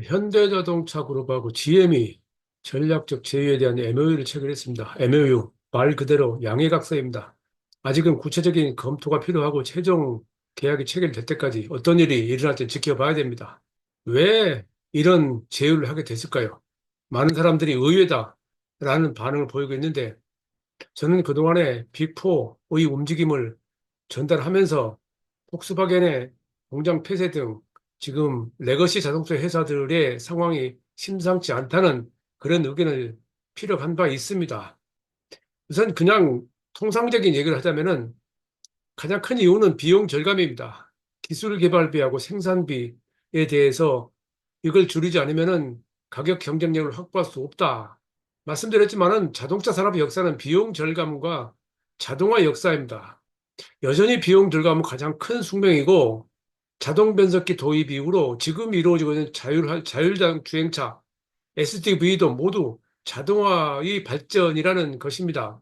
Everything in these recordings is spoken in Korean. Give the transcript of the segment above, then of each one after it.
현대자동차 그룹하고 GM이 전략적 제휴에 대한 MOU를 체결했습니다. MOU, 말 그대로 양해각서입니다. 아직은 구체적인 검토가 필요하고 최종 계약이 체결될 때까지 어떤 일이 일어날지 지켜봐야 됩니다. 왜 이런 제휴를 하게 됐을까요? 많은 사람들이 의외다라는 반응을 보이고 있는데 저는 그동안의 빅4의 움직임을 전달하면서 폭스바겐의 공장 폐쇄 등 지금 레거시 자동차 회사들의 상황이 심상치 않다는 그런 의견을 피력한 바 있습니다. 우선 그냥 통상적인 얘기를 하자면은 가장 큰 이유는 비용 절감입니다. 기술 개발비하고 생산비에 대해서 이걸 줄이지 않으면은 가격 경쟁력을 확보할 수 없다. 말씀드렸지만은 자동차 산업의 역사는 비용 절감과 자동화 역사입니다. 여전히 비용 절감은 가장 큰 숙명이고 자동 변속기 도입 이후로 지금 이루어지고 있는 자율주행차, SDV도 모두 자동화의 발전이라는 것입니다.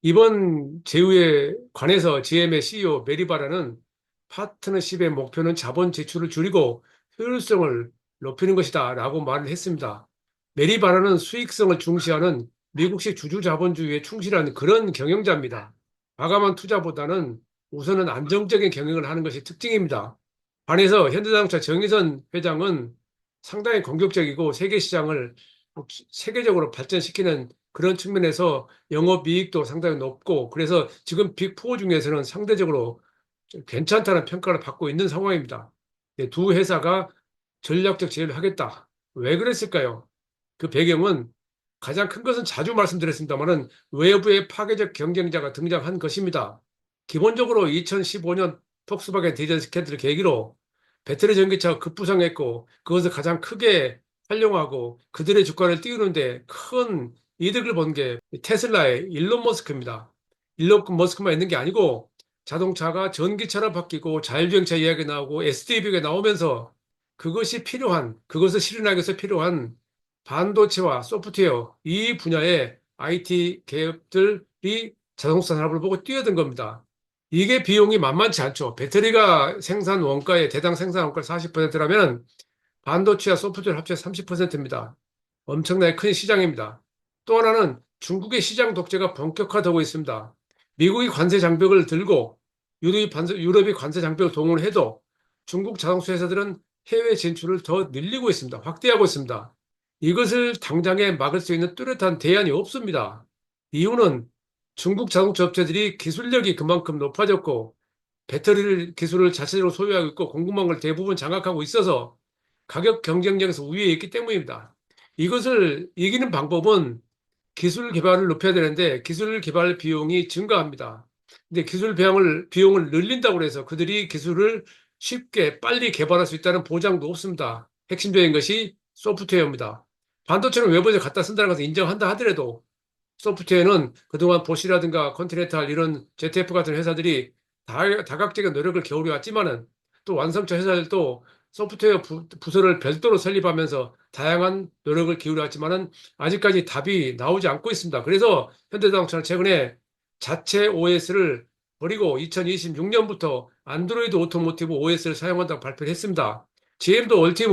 이번 제휴에 관해서 GM의 CEO 메리바라는 파트너십의 목표는 자본 지출을 줄이고 효율성을 높이는 것이다 라고 말을 했습니다. 메리바라는 수익성을 중시하는 미국식 주주자본주의에 충실한 그런 경영자입니다. 과감한 투자보다는 우선은 안정적인 경영을 하는 것이 특징입니다. 반해서 현대자동차 정의선 회장은 상당히 공격적이고 세계 시장을 세계적으로 발전시키는 그런 측면에서 영업이익도 상당히 높고 그래서 지금 빅4 중에서는 상대적으로 좀 괜찮다는 평가를 받고 있는 상황입니다. 두 회사가 전략적 제휴를 하겠다. 왜 그랬을까요? 그 배경은 가장 큰 것은 자주 말씀드렸습니다만은 외부의 파괴적 경쟁자가 등장한 것입니다. 기본적으로 2015년 폭스바겐 디젤 스캔들을 계기로 배터리 전기차가 급부상했고 그것을 가장 크게 활용하고 그들의 주가를 띄우는데 큰 이득을 본 게 테슬라의 일론 머스크입니다. 일론 머스크만 있는 게 아니고 자동차가 전기차로 바뀌고 자율주행차 이야기 나오고 SDV가 나오면서 그것을 실현하기 위해서 필요한 반도체와 소프트웨어 이 분야의 IT 기업들이 자동차 산업을 보고 뛰어든 겁니다. 이게 비용이 만만치 않죠. 배터리가 생산 원가의 대당 생산 원가 40%라면 반도체와 소프트웨어 합쳐 30%입니다. 엄청나게 큰 시장입니다. 또 하나는 중국의 시장 독재가 본격화되고 있습니다. 미국이 관세 장벽을 들고 유럽이 관세 장벽을 동원해도 중국 자동차 회사들은 해외 진출을 더 늘리고 있습니다. 확대하고 있습니다. 이것을 당장에 막을 수 있는 뚜렷한 대안이 없습니다. 이유는 중국 자동차 업체들이 기술력이 그만큼 높아졌고 배터리를 기술을 자체적으로 소유하고 있고 공급망을 대부분 장악하고 있어서 가격 경쟁력에서 우위에 있기 때문입니다. 이것을 이기는 방법은 기술 개발을 높여야 되는데 기술 개발 비용이 증가합니다. 근데 비용을 늘린다고 해서 그들이 기술을 쉽게 빨리 개발할 수 있다는 보장도 없습니다. 핵심적인 것이 소프트웨어입니다. 반도체는 외부에서 갖다 쓴다는 것을 인정한다 하더라도 소프트웨어는 그동안 보시라든가 컨티넨탈 이런 ZF 같은 회사들이 다각적인 노력을 겨울해왔지만은 또 완성차 회사들도 소프트웨어 부서를 별도로 설립하면서 다양한 노력을 기울여왔지만은 아직까지 답이 나오지 않고 있습니다. 그래서 현대자동차는 최근에 자체 OS를 버리고 2026년부터 안드로이드 오토모티브 OS를 사용한다고 발표를 했습니다. GM도 얼티움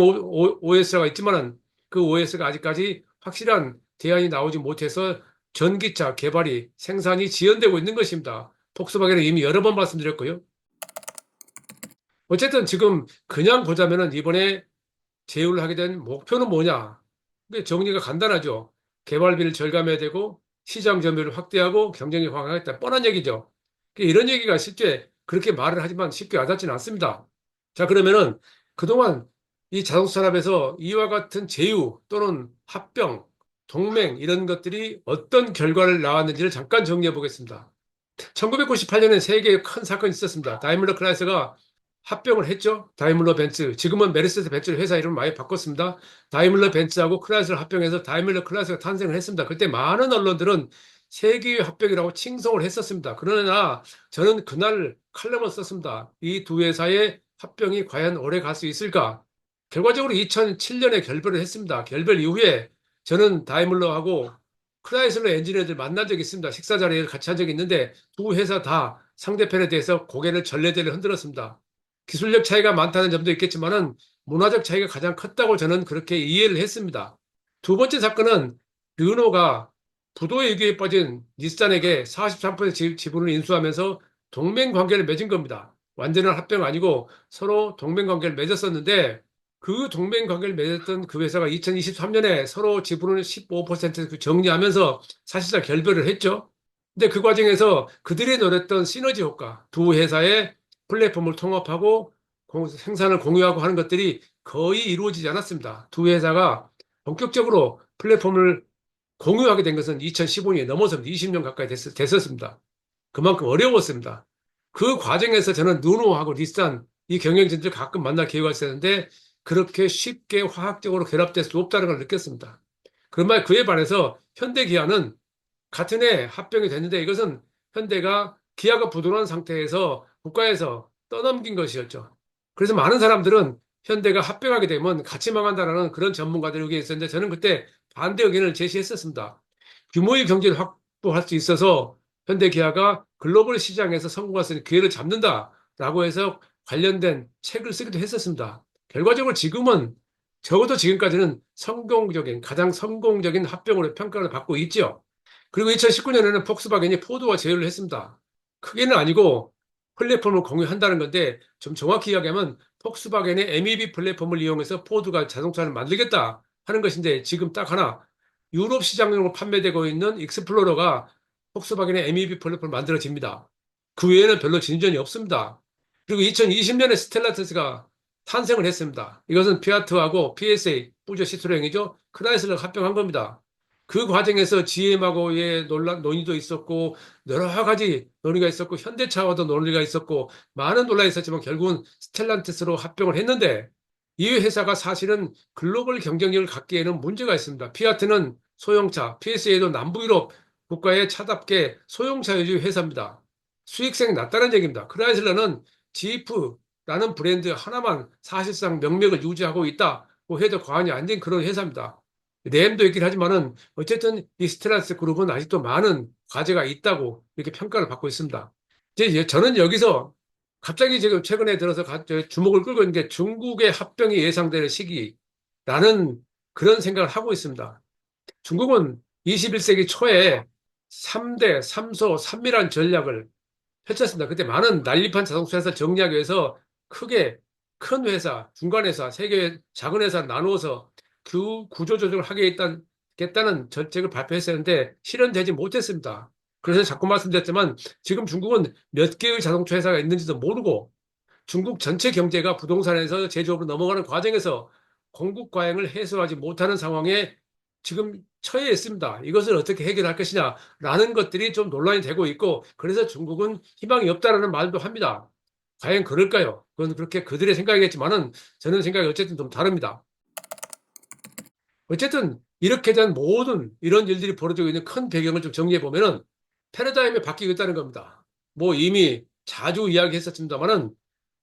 OS가 있지만은 그 OS가 아직까지 확실한 대안이 나오지 못해서 전기차 개발이 생산이 지연되고 있는 것입니다. 폭스바겐은 이미 여러 번 말씀드렸고요. 어쨌든 지금 그냥 보자면은 이번에 제휴를 하게 된 목표는 뭐냐? 그게 정리가 간단하죠. 개발비를 절감해야 되고 시장 점유율을 확대하고 경쟁력 강화하겠다. 뻔한 얘기죠. 이런 얘기가 실제 그렇게 말을 하지만 쉽게 와닿지는 않습니다. 자, 그러면은 그동안 이 자동차 산업에서 이와 같은 제휴 또는 합병, 동맹 이런 것들이 어떤 결과를 낳았는지를 잠깐 정리해 보겠습니다. 1998년에 세계에 큰 사건이 있었습니다. 다이밀러 크라이스가 합병을 했죠. 다이밀러 벤츠. 지금은 메르세데스 벤츠를 회사 이름을 많이 바꿨습니다. 다이밀러 벤츠하고 크라이스를 합병해서 다이밀러 크라이스가 탄생을 했습니다. 그때 많은 언론들은 세계의 합병이라고 칭송을 했었습니다. 그러나 저는 그날 칼럼을 썼습니다. 이 두 회사의 합병이 과연 오래 갈 수 있을까? 결과적으로 2007년에 결별을 했습니다. 결별 이후에 저는 다이밀러하고 크라이슬러 엔지니어들 만난 적이 있습니다. 식사 자리에 같이 한 적이 있는데 두 회사 다 상대편에 대해서 고개를 절레절레 흔들었습니다. 기술력 차이가 많다는 점도 있겠지만은 문화적 차이가 가장 컸다고 저는 그렇게 이해를 했습니다. 두 번째 사건은 르노가 부도 위기에 빠진 닛산에게 43% 지분을 인수하면서 동맹 관계를 맺은 겁니다. 완전한 합병 아니고 서로 동맹 관계를 맺었었는데 그 동맹 관계를 맺었던 그 회사가 2023년에 서로 지분을 15% 정리하면서 사실상 결별을 했죠. 근데 그 과정에서 그들이 노렸던 시너지 효과, 두 회사의 플랫폼을 통합하고 생산을 공유하고 하는 것들이 거의 이루어지지 않았습니다. 두 회사가 본격적으로 플랫폼을 공유하게 된 것은 2015년이 넘어서 20년 가까이 됐었습니다. 그만큼 어려웠습니다. 그 과정에서 저는 누노하고 닛산 이 경영진들 가끔 만날 기회가 있었는데 그렇게 쉽게 화학적으로 결합될 수 없다는 걸 느꼈습니다. 그런 그에 반해서 현대기아는 같은 해 합병이 됐는데 이것은 현대가 기아가 부도난 상태에서 국가에서 떠넘긴 것이었죠. 그래서 많은 사람들은 현대가 합병하게 되면 같이 망한다는 그런 전문가들이 여기 있었는데 저는 그때 반대 의견을 제시했었습니다. 규모의 경제를 확보할 수 있어서 현대기아가 글로벌 시장에서 성공할 수 있는 기회를 잡는다라고 해서 관련된 책을 쓰기도 했었습니다. 결과적으로 지금은 적어도 지금까지는 가장 성공적인 합병으로 평가를 받고 있죠. 그리고 2019년에는 폭스바겐이 포드와 제휴를 했습니다. 크게는 아니고 플랫폼을 공유한다는 건데 좀 정확히 이야기하면 폭스바겐의 MEB 플랫폼을 이용해서 포드가 자동차를 만들겠다 하는 것인데 지금 딱 하나 유럽 시장으로 판매되고 있는 익스플로러가 폭스바겐의 MEB 플랫폼을 만들어집니다. 그 외에는 별로 진전이 없습니다. 그리고 2020년에 스텔란티스가 탄생을 했습니다. 이것은 피아트하고 PSA, 뿌저 시트로행이죠. 크라이슬러가 합병한 겁니다. 그 과정에서 GM하고의 논의도 있었고 여러 가지 논의가 있었고 현대차와도 논의가 있었고 많은 논란이 있었지만 결국은 스텔란티스로 합병을 했는데 이 회사가 사실은 글로벌 경쟁력을 갖기에는 문제가 있습니다. 피아트는 소형차, PSA도 남부 유럽 국가의 차답게 소형차 위주 회사입니다. 수익성이 낮다는 얘기입니다. 크라이슬러는 지프라는 브랜드 하나만 사실상 명맥을 유지하고 있다고 해도 과언이 아닌 그런 회사입니다. 램도 있긴 하지만은 어쨌든 이 스텔란티스 그룹은 아직도 많은 과제가 있다고 이렇게 평가를 받고 있습니다. 이제 저는 여기서 갑자기 지금 최근에 들어서 주목을 끌고 있는 게 중국의 합병이 예상되는 시기라는 그런 생각을 하고 있습니다. 중국은 21세기 초에 3대, 3소, 3미란 전략을 펼쳤습니다. 그때 많은 난립한 자동차 회사를 정리하기 위해서 크게 큰 회사, 중간 회사, 세 개의 작은 회사를 나누어서 구조 조정을 하겠다는 정책을 발표했었는데 실현되지 못했습니다. 그래서 자꾸 말씀드렸지만 지금 중국은 몇 개의 자동차 회사가 있는지도 모르고 중국 전체 경제가 부동산에서 제조업으로 넘어가는 과정에서 공급 과잉을 해소하지 못하는 상황에 지금 처해 있습니다. 이것을 어떻게 해결할 것이냐라는 것들이 좀 논란이 되고 있고 그래서 중국은 희망이 없다라는 말도 합니다. 과연 그럴까요? 그건 그렇게 그들의 생각이겠지만은 저는 생각이 어쨌든 좀 다릅니다. 어쨌든 이렇게 된 모든 이런 일들이 벌어지고 있는 큰 배경을 좀 정리해 보면은 패러다임이 바뀌고 있다는 겁니다. 뭐 이미 자주 이야기했었습니다만은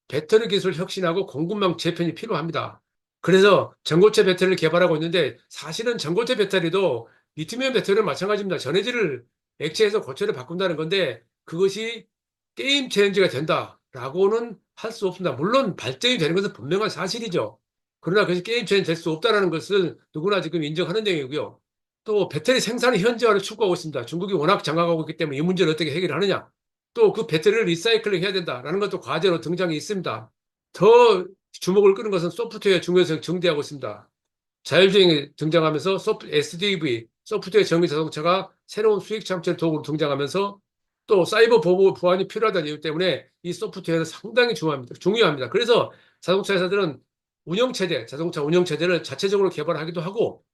배터리 기술 혁신하고 공급망 재편이 필요합니다. 그래서 전고체 배터리를 개발하고 있는데 사실은 전고체 배터리도 리튬이온 배터리는 마찬가지입니다. 전해질을 액체에서 고체를 바꾼다는 건데 그것이 게임 체인지가 된다라고는 할 수 없습니다. 물론 발전이 되는 것은 분명한 사실이죠. 그러나 그것이 게임 체인지 될 수 없다는 것을 누구나 지금 인정하는 내용이고요. 또 배터리 생산의 현지화를 추구하고 있습니다. 중국이 워낙 장악하고 있기 때문에 이 문제를 어떻게 해결하느냐. 또 그 배터리를 리사이클링 해야 된다라는 것도 과제로 등장이 있습니다. 더 주목을 끄는 것은 소프트웨어 중요성을 증대하고 있습니다. 자율주행이 등장하면서 SDV, 소프트웨어 정의 자동차가 새로운 수익 창출 도구로 등장하면서 또 사이버 보호 보안이 필요하다는 이유 때문에 이 소프트웨어는 상당히 중요합니다. 그래서 자동차 회사들은 자동차 운영체제를 자체적으로 개발하기도 하고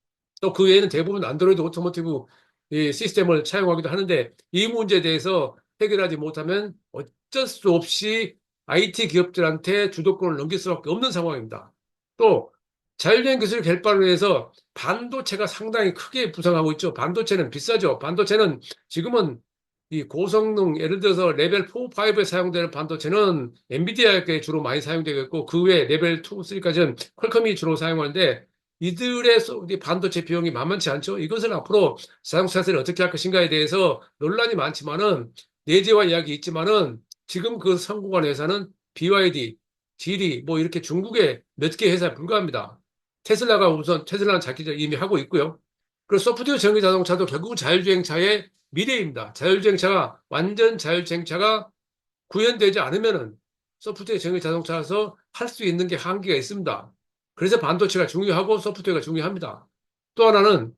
또 그 외에는 대부분 안드로이드 오토모티브 이 시스템을 차용하기도 하는데 이 문제에 대해서 해결하지 못하면 어쩔 수 없이 IT 기업들한테 주도권을 넘길 수밖에 없는 상황입니다. 또 자율주행 기술 개발을 위해서 반도체가 상당히 크게 부상하고 있죠. 반도체는 비싸죠. 반도체는 지금은 이 고성능, 예를 들어서 레벨 4, 5에 사용되는 반도체는 엔비디아에 주로 많이 사용되고 있고 그 외에 레벨 2, 3까지는 퀄컴이 주로 사용하는데 이들의 반도체 비용이 만만치 않죠. 이것을 앞으로 자동차 회사를 어떻게 할 것인가에 대해서 논란이 많지만은 내재화 이야기 있지만은 지금 그 성공한 회사는 BYD, 지리, 뭐 이렇게 중국의 몇 개 회사에 불과합니다. 테슬라가 우선 테슬라는 자기 이미 하고 있고요. 그리고 소프트웨어 전기 자동차도 결국은 자율주행차의 미래입니다. 자율주행차가 완전 자율주행차가 구현되지 않으면은 소프트웨어 전기 자동차에서 할 수 있는 게 한계가 있습니다. 그래서 반도체가 중요하고 소프트웨어가 중요합니다. 또 하나는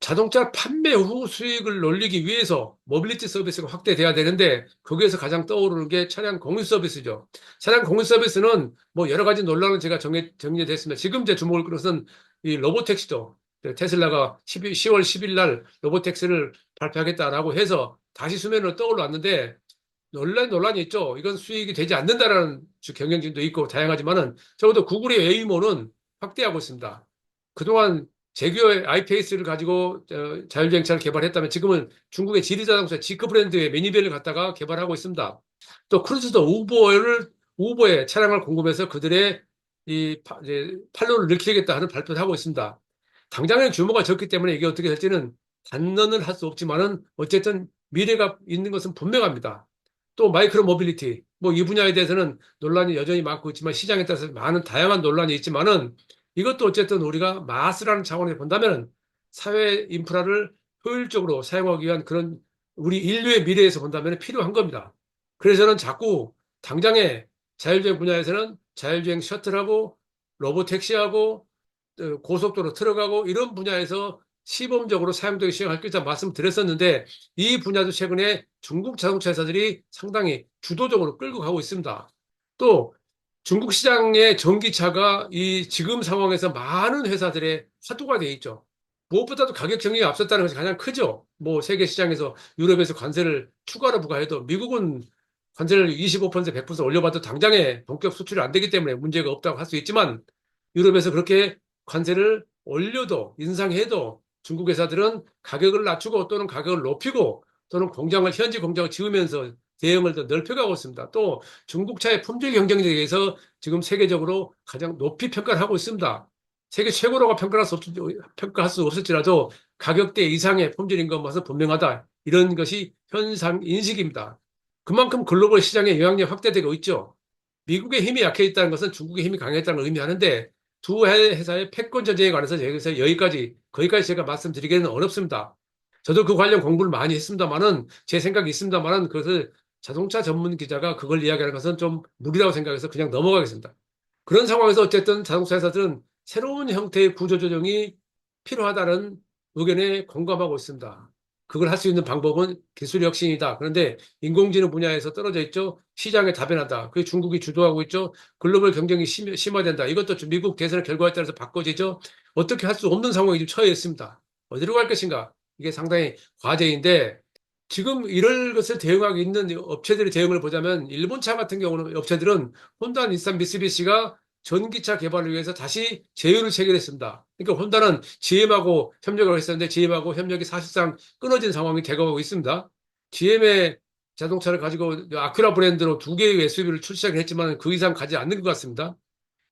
자동차 판매 후 수익을 올리기 위해서 모빌리티 서비스가 확대돼야 되는데 거기에서 가장 떠오르는 게 차량 공유 서비스죠. 차량 공유 서비스는 뭐 여러 가지 논란은 제가 정리됐습니다. 지금 제 주목을 끌은 것은 이 로보택시죠. 테슬라가 10월 10일 날 로보택시를 발표하겠다라고 해서 다시 수면으로 떠올랐는데 논란이 있죠. 이건 수익이 되지 않는다라는 경영진도 있고 다양하지만은 적어도 구글의 웨이모는 확대하고 있습니다. 그동안 제규어의 아이페이스를 가지고 자율주행차를 개발했다면 지금은 중국의 지리자동차 지크 브랜드의 미니밴을 갖다가 개발하고 있습니다. 또 크루즈도 우버의 차량을 공급해서 그들의 이제 판로를 늘리겠다 하는 발표를 하고 있습니다. 당장의 규모가 적기 때문에 이게 어떻게 될지는 단언을 할 수 없지만은 어쨌든 미래가 있는 것은 분명합니다. 또 마이크로 모빌리티 뭐 이 분야에 대해서는 논란이 여전히 많고 있지만 시장에 따라서 많은 다양한 논란이 있지만은 이것도 어쨌든 우리가 마스라는 차원에서 본다면 사회 인프라를 효율적으로 사용하기 위한 그런 우리 인류의 미래에서 본다면 필요한 겁니다. 그래서 저는 자꾸 당장의 자율주행 분야에서는 자율주행 셔틀하고 로보택시하고 고속도로 들어가고 이런 분야에서 시범적으로 사용되기 시작할 것이다 말씀드렸었는데 이 분야도 최근에 중국 자동차 회사들이 상당히 주도적으로 끌고 가고 있습니다. 또 중국 시장의 전기차가 이 지금 상황에서 많은 회사들의 화두가 되어 있죠. 무엇보다도 가격 정리가 앞섰다는 것이 가장 크죠. 뭐 세계 시장에서 유럽에서 관세를 추가로 부과해도 미국은 관세를 25% 100% 올려봐도 당장에 본격 수출이 안 되기 때문에 문제가 없다고 할 수 있지만 유럽에서 그렇게 관세를 올려도 인상해도 중국 회사들은 가격을 낮추고 또는 가격을 높이고 또는 현지 공장을 지으면서 대응을 더 넓혀가고 있습니다. 또 중국차의 품질 경쟁력에 대해서 지금 세계적으로 가장 높이 평가를 하고 있습니다. 세계 최고로가 평가할 수 없을지라도 가격대 이상의 품질인 것만은 분명하다. 이런 것이 현상 인식입니다. 그만큼 글로벌 시장의 영향력이 확대되고 있죠. 미국의 힘이 약해 있다는 것은 중국의 힘이 강했다는 걸 의미하는데 두 회사의 패권 전쟁에 관해서 여기서 거기까지 제가 말씀드리기는 어렵습니다. 저도 그 관련 공부를 많이 했습니다만은 제 생각이 있습니다만은 그것을 자동차 전문 기자가 그걸 이야기하는 것은 좀 무리라고 생각해서 그냥 넘어가겠습니다. 그런 상황에서 어쨌든 자동차 회사들은 새로운 형태의 구조조정이 필요하다는 의견에 공감하고 있습니다. 그걸 할 수 있는 방법은 기술 혁신이다. 그런데 인공지능 분야에서 떨어져 있죠. 시장에 다변하다. 그게 중국이 주도하고 있죠. 글로벌 경쟁이 심화된다. 이것도 미국 대선의 결과에 따라서 바꿔지죠. 어떻게 할 수 없는 상황에 지금 처해 있습니다. 어디로 갈 것인가? 이게 상당히 과제인데 지금 이럴 것을 대응하고 있는 업체들의 대응을 보자면 일본 차 같은 경우는 업체들은 혼다, 닛산, 미쓰비시가 전기차 개발을 위해서 다시 제휴를 체결했습니다. 그러니까 혼다는 GM하고 협력을 했었는데 GM하고 협력이 사실상 끊어진 상황이 되고 있습니다. GM의 자동차를 가지고 아큐라 브랜드로 두 개의 SUV를 출시하긴 했지만 그 이상 가지 않는 것 같습니다.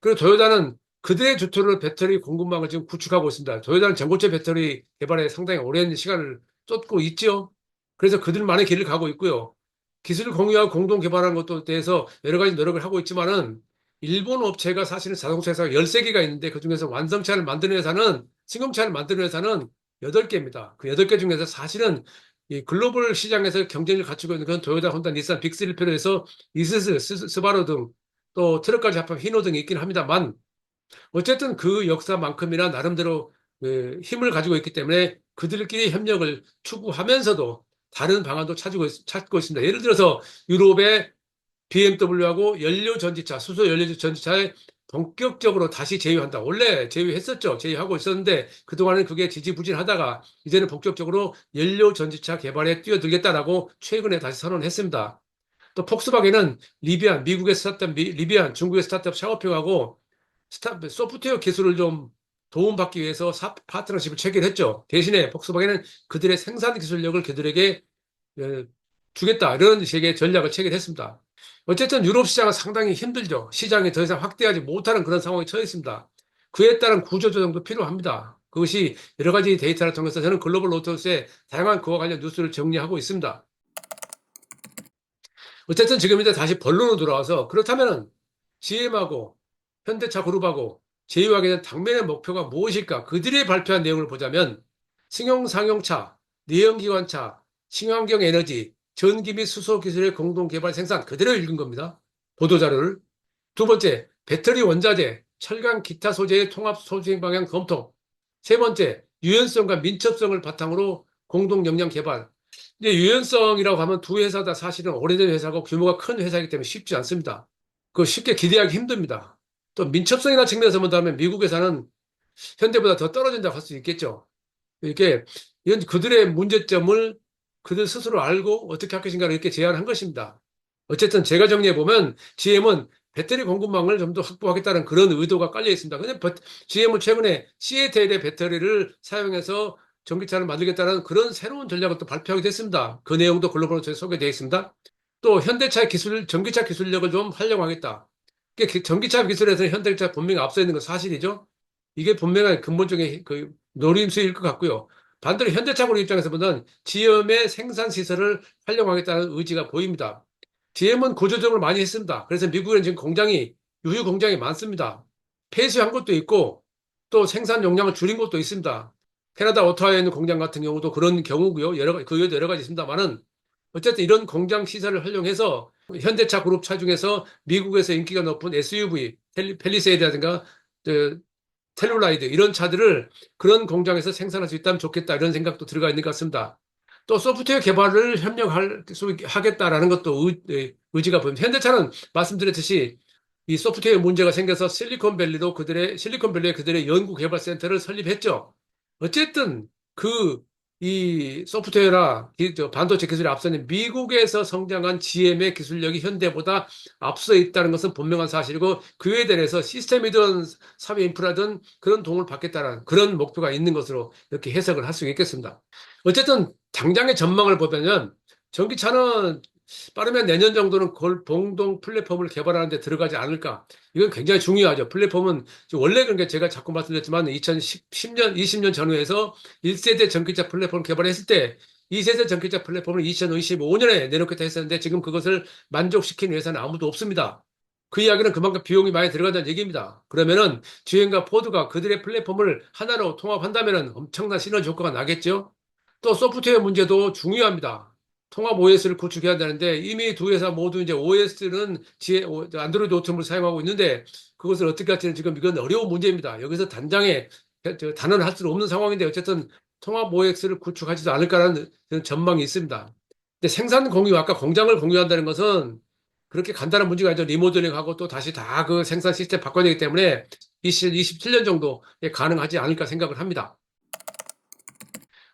그리고 토요타는 그들의 주투를 배터리 공급망을 지금 구축하고 있습니다. 토요타는 전고체 배터리 개발에 상당히 오랜 시간을 쏟고 있죠. 그래서 그들만의 길을 가고 있고요. 기술을 공유하고 공동 개발하는 것도 대해서 여러 가지 노력을 하고 있지만은 일본 업체가 사실은 자동차 회사가 13개가 있는데 그중에서 완성차를 만드는 회사는 승용차를 만드는 회사는 8개입니다. 그 8개 중에서 사실은 이 글로벌 시장에서 경쟁력을 갖추고 있는 그런 토요타, 혼다, 닛산, 빅3를 필요해서 이스즈, 스바루 등 또 트럭까지 합하면 히노 등이 있긴 합니다만 어쨌든 그 역사만큼이나 나름대로 그 힘을 가지고 있기 때문에 그들끼리 협력을 추구하면서도 다른 방안도 찾고 있습니다. 예를 들어서 유럽의 BMW하고 수소 연료 전지차에 본격적으로 다시 제휴한다. 원래 제휴했었죠. 제휴하고 있었는데 그동안은 그게 지지부진하다가 이제는 본격적으로 연료 전지차 개발에 뛰어들겠다라고 최근에 다시 선언했습니다. 또 폭스바겐은 미국의 스타트업 중국의 스타트업 샤오핑하고 소프트웨어 기술을 좀 도움받기 위해서 파트너십을 체결했죠. 대신에 폭스바겐은 그들의 생산 기술력을 그들에게 어, 주겠다. 이런 식의 전략을 체결했습니다. 어쨌든 유럽 시장은 상당히 힘들죠. 시장이 더 이상 확대하지 못하는 그런 상황에 처해 있습니다. 그에 따른 구조조정도 필요합니다. 그것이 여러 가지 데이터를 통해서 저는 글로벌 로터스의 다양한 그와 관련 뉴스를 정리하고 있습니다. 어쨌든 지금 이제 다시 본론으로 돌아와서 그렇다면은 GM하고 현대차 그룹하고 제휴하게 된 당면의 목표가 무엇일까? 그들이 발표한 내용을 보자면 승용 상용차, 내연기관차, 친환경 에너지, 전기 및 수소 기술의 공동 개발 생산 그대로 읽은 겁니다. 보도자료를. 두 번째, 배터리 원자재, 철강 기타 소재의 통합 소주행 방향 검토. 세 번째, 유연성과 민첩성을 바탕으로 공동 역량 개발. 이제 유연성이라고 하면 두 회사 다 사실은 오래된 회사고 규모가 큰 회사이기 때문에 쉽지 않습니다. 그 쉽게 기대하기 힘듭니다. 또 민첩성이나 측면에서 본다면 미국 회사는 현대보다 더 떨어진다고 할 수 있겠죠. 이렇게 이런 그들의 문제점을 그들 스스로 알고 어떻게 할 것인가를 이렇게 제안한 것입니다. 어쨌든 제가 정리해 보면 GM은 배터리 공급망을 좀 더 확보하겠다는 그런 의도가 깔려 있습니다. 근데 GM은 최근에 시애틀의 배터리를 사용해서 전기차를 만들겠다는 그런 새로운 전략을 또 발표하게 됐습니다. 그 내용도 글로벌로 소개되어 있습니다. 또 현대차 기술, 전기차 기술력을 좀 활용하겠다. 전기차 기술에서는 현대차 분명히 앞서 있는 건 사실이죠. 이게 분명한 근본적인 그 노림수일 것 같고요. 반대로 현대차 그룹 입장에서 보면 GM의 생산 시설을 활용하겠다는 의지가 보입니다. GM은 구조조정을 많이 했습니다. 그래서 미국에는 지금 유휴 공장이 많습니다. 폐쇄한 것도 있고 또 생산 용량을 줄인 것도 있습니다. 캐나다 오타와에 있는 공장 같은 경우도 그런 경우고요. 그 외에도 여러 가지 있습니다만은 어쨌든 이런 공장 시설을 활용해서 현대차 그룹 차 중에서 미국에서 인기가 높은 SUV, 펠리세이드라든가 텔룰라이드 이런 차들을 그런 공장에서 생산할 수 있다면 좋겠다 이런 생각도 들어가 있는 것 같습니다. 또 소프트웨어 개발을 협력하겠다라는 것도 의지가 보입니다. 현대차는 말씀드렸듯이 이 소프트웨어 문제가 생겨서 실리콘밸리에 그들의 연구 개발 센터를 설립했죠. 어쨌든 이 소프트웨어나 반도체 기술에 앞서는 미국에서 성장한 GM의 기술력이 현대보다 앞서 있다는 것은 분명한 사실이고 그에 대해서 시스템이든 사회 인프라든 그런 도움을 받겠다는 그런 목표가 있는 것으로 이렇게 해석을 할 수 있겠습니다. 어쨌든 당장의 전망을 보면 전기차는 빠르면 내년 정도는 공동 플랫폼을 개발하는 데 들어가지 않을까. 이건 굉장히 중요하죠. 플랫폼은 원래 그런 게 제가 자꾸 말씀드렸지만 2010년, 20년 전후에서 1세대 전기차 플랫폼을 개발했을 때 2세대 전기차 플랫폼을 2025년에 내놓겠다 했었는데 지금 그것을 만족시킨 회사는 아무도 없습니다. 그 이야기는 그만큼 비용이 많이 들어간다는 얘기입니다. 그러면은 GM과 포드가 그들의 플랫폼을 하나로 통합한다면은 엄청난 시너지 효과가 나겠죠. 또 소프트웨어 문제도 중요합니다. 통합 OS를 구축해야 되는데 이미 두 회사 모두 이제 OS는 안드로이드 오토를 사용하고 있는데 그것을 어떻게 할지는 지금 이건 어려운 문제입니다. 여기서 단언을 할 수는 없는 상황인데 어쨌든 통합 OS를 구축하지도 않을까라는 전망이 있습니다. 근데 생산 공유, 아까 공장을 공유한다는 것은 그렇게 간단한 문제가 아니죠. 리모델링하고 또 다시 다 그 생산 시스템 바꿔야 되기 때문에 27년 정도에 가능하지 않을까 생각을 합니다.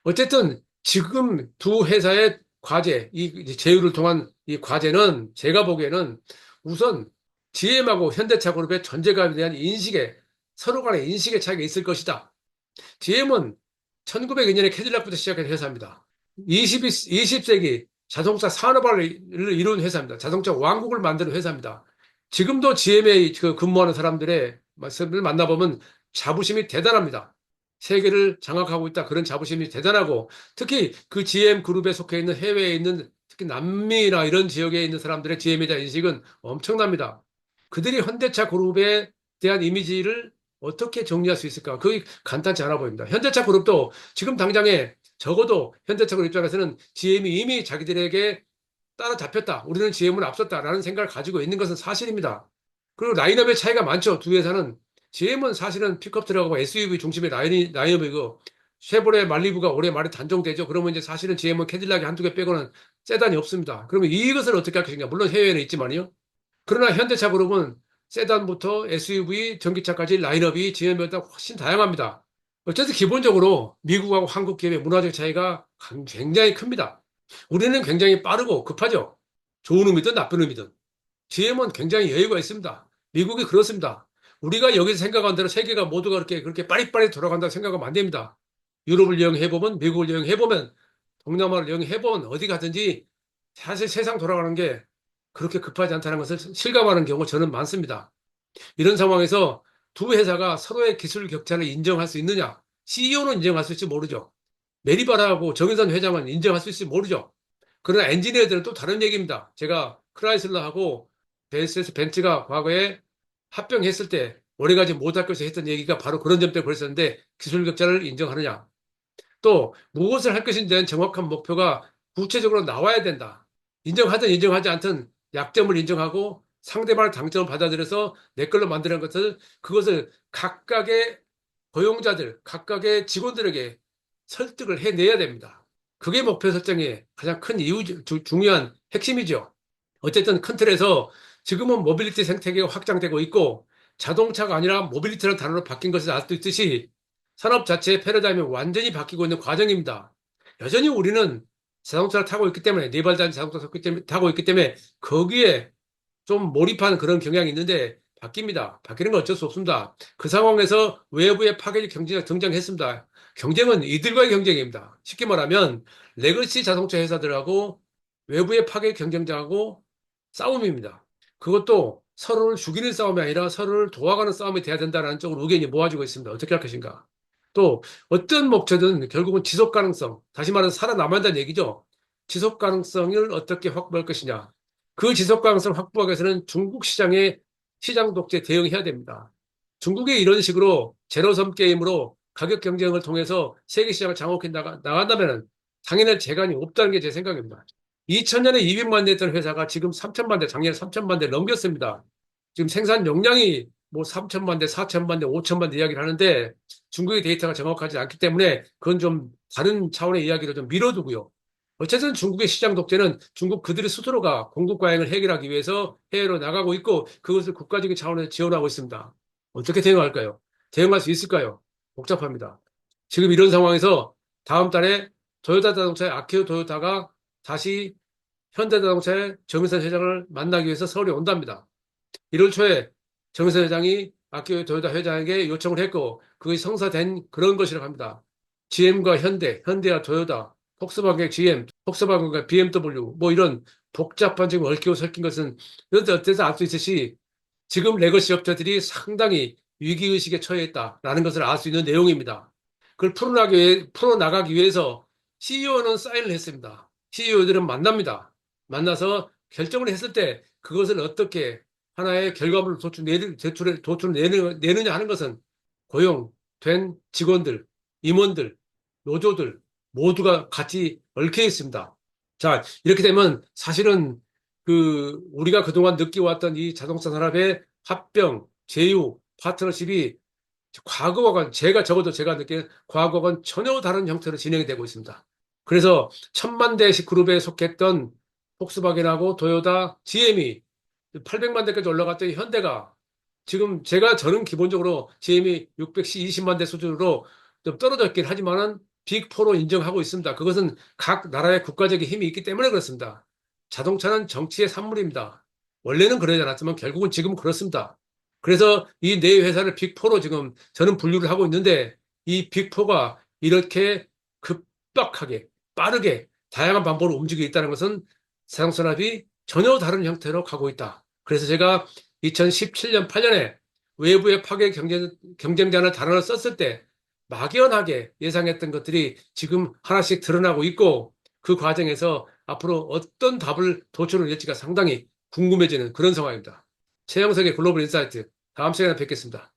어쨌든 지금 두 회사의 과제, 이 제휴를 통한 이 과제는 제가 보기에는 우선 GM하고 현대차그룹의 존재감에 대한 서로 간의 인식의 차이가 있을 것이다. GM은 1902년에 캐딜락부터 시작한 회사입니다. 20세기 자동차 산업화를 이룬 회사입니다. 자동차 왕국을 만드는 회사입니다. 지금도 GM에 근무하는 사람들의 말씀을 만나보면 자부심이 대단합니다. 세계를 장악하고 있다. 그런 자부심이 대단하고 특히 그 GM 그룹에 속해 있는 해외에 있는 특히 남미나 이런 지역에 있는 사람들의 GM에 대한 인식은 엄청납니다. 그들이 현대차 그룹에 대한 이미지를 어떻게 정리할 수 있을까? 그게 간단치 않아 보입니다. 현대차 그룹도 지금 당장에 적어도 현대차 그룹 입장에서는 GM이 이미 자기들에게 따라잡혔다. 우리는 GM을 앞섰다라는 생각을 가지고 있는 것은 사실입니다. 그리고 라인업의 차이가 많죠. 두 회사는. GM은 사실은 픽업 트럭하고 SUV 중심의 라인업이고 쉐보레 말리부가 올해 말에 단종되죠. 그러면 이제 사실은 GM은 캐딜락이 한두 개 빼고는 세단이 없습니다. 그러면 이것을 어떻게 할 것인가? 물론 해외에는 있지만요. 그러나 현대차 그룹은 세단부터 SUV, 전기차까지 라인업이 GM보다 훨씬 다양합니다. 어쨌든 기본적으로 미국하고 한국 기업의 문화적 차이가 굉장히 큽니다. 우리는 굉장히 빠르고 급하죠. 좋은 의미든 나쁜 의미든. GM은 굉장히 여유가 있습니다. 미국이 그렇습니다. 우리가 여기서 생각한 대로 세계가 모두가 그렇게 빠릿빠릿 돌아간다고 생각하면 안 됩니다. 유럽을 여행해보면, 미국을 여행해보면, 동남아를 여행해보면 어디 가든지 사실 세상 돌아가는 게 그렇게 급하지 않다는 것을 실감하는 경우 저는 많습니다. 이런 상황에서 두 회사가 서로의 기술 격차를 인정할 수 있느냐? CEO는 인정할 수 있을지 모르죠. 메리바라하고 정의선 회장은 인정할 수 있을지 모르죠. 그러나 엔지니어들은 또 다른 얘기입니다. 제가 크라이슬러하고 벤츠가 과거에 합병했을 때 오래가지 못할 것이 했던 얘기가 바로 그런 점 때문에 그랬었는데 기술 격차를 인정하느냐. 또 무엇을 할 것인지에 대한 정확한 목표가 구체적으로 나와야 된다. 인정하든 인정하지 않든 약점을 인정하고 상대방의 장점을 받아들여서 내 걸로 만드는 것을 그것을 각각의 고용자들, 각각의 직원들에게 설득을 해내야 됩니다. 그게 목표 설정의 가장 큰 이유, 중요한 핵심이죠. 어쨌든 큰 틀에서 지금은 모빌리티 생태계가 확장되고 있고 자동차가 아니라 모빌리티라는 단어로 바뀐 것을 알 수 있듯이 산업 자체의 패러다임이 완전히 바뀌고 있는 과정입니다. 여전히 우리는 자동차를 타고 있기 때문에 네발 단 자동차 타고 있기 때문에 거기에 좀 몰입하는 그런 경향이 있는데 바뀝니다. 바뀌는 건 어쩔 수 없습니다. 그 상황에서 외부의 파괴적 경쟁이 등장했습니다. 경쟁은 이들과의 경쟁입니다. 쉽게 말하면 레거시 자동차 회사들하고 외부의 파괴 경쟁자하고 싸움입니다. 그것도 서로를 죽이는 싸움이 아니라 서로를 도와가는 싸움이 돼야 된다는 쪽으로 의견이 모아지고 있습니다. 어떻게 할 것인가? 또 어떤 목표든 결국은 지속 가능성, 다시 말해서 살아남아야 한다는 얘기죠. 지속 가능성을 어떻게 확보할 것이냐. 그 지속 가능성을 확보하기 위해서는 중국 시장의 시장 독재 대응해야 됩니다. 중국이 이런 식으로 제로섬 게임으로 가격 경쟁을 통해서 세계 시장을 장악해 나간다면 당연히 재간이 없다는 게 제 생각입니다. 2000년에 200만 대 했던 회사가 지금 3000만 대, 작년에 3000만 대 넘겼습니다. 지금 생산 용량이 뭐 3000만 대, 4000만 대, 5000만 대 이야기를 하는데 중국의 데이터가 정확하지 않기 때문에 그건 좀 다른 차원의 이야기로 좀 미뤄두고요. 어쨌든 중국의 시장 독재는 중국 그들의 스스로가 공급 과잉을 해결하기 위해서 해외로 나가고 있고 그것을 국가적인 차원에서 지원하고 있습니다. 어떻게 대응할까요? 대응할 수 있을까요? 복잡합니다. 지금 이런 상황에서 다음 달에 토요타 자동차의 아키오 토요타가 다시 현대자동차의 정의선 회장을 만나기 위해서 서울에 온답니다. 1월 초에 정의선 회장이 아키오 토요타 회장에게 요청을 했고 그것이 성사된 그런 것이라고 합니다. GM과 현대, 현대와 토요타, 폭스바겐 GM, 폭스바겐과 BMW 뭐 이런 복잡한 지금 얽히고 설킨 것은 이런 데서 알 수 있듯이 지금 레거시 업체들이 상당히 위기의식에 처해 있다라는 것을 알 수 있는 내용입니다. 그걸 풀어나가기 위해서 CEO는 사인을 했습니다. CEO들은 만납니다. 만나서 결정을 했을 때 그것을 어떻게 하나의 결과물을 내느냐 하는 것은 고용된 직원들, 임원들, 노조들 모두가 같이 얽혀 있습니다. 자, 이렇게 되면 사실은 우리가 그동안 느껴왔던 이 자동차 산업의 합병, 제휴, 파트너십이 과거와는 제가 적어도 제가 느끼는 과거와는 전혀 다른 형태로 진행이 되고 있습니다. 그래서 1000만 대씩 그룹에 속했던 폭스바겐하고 도요타, GM이 800만 대까지 올라갔던 현대가 지금 저는 기본적으로 GM이 620만 대 수준으로 좀 떨어졌긴 하지만은 빅4로 인정하고 있습니다. 그것은 각 나라의 국가적인 힘이 있기 때문에 그렇습니다. 자동차는 정치의 산물입니다. 원래는 그러지 않았지만 결국은 지금 그렇습니다. 그래서 이 네 회사를 빅4로 지금 저는 분류를 하고 있는데 이 빅4가 이렇게 급박하게 빠르게 다양한 방법으로 움직이고 있다는 것은 자동산업이 전혀 다른 형태로 가고 있다. 그래서 제가 2017년, 8년에 외부의 파괴 경쟁자는 단어를 썼을 때 막연하게 예상했던 것들이 지금 하나씩 드러나고 있고 그 과정에서 앞으로 어떤 답을 도출을 낼지가 상당히 궁금해지는 그런 상황입니다. 최영석의 글로벌 인사이트 다음 시간에 뵙겠습니다.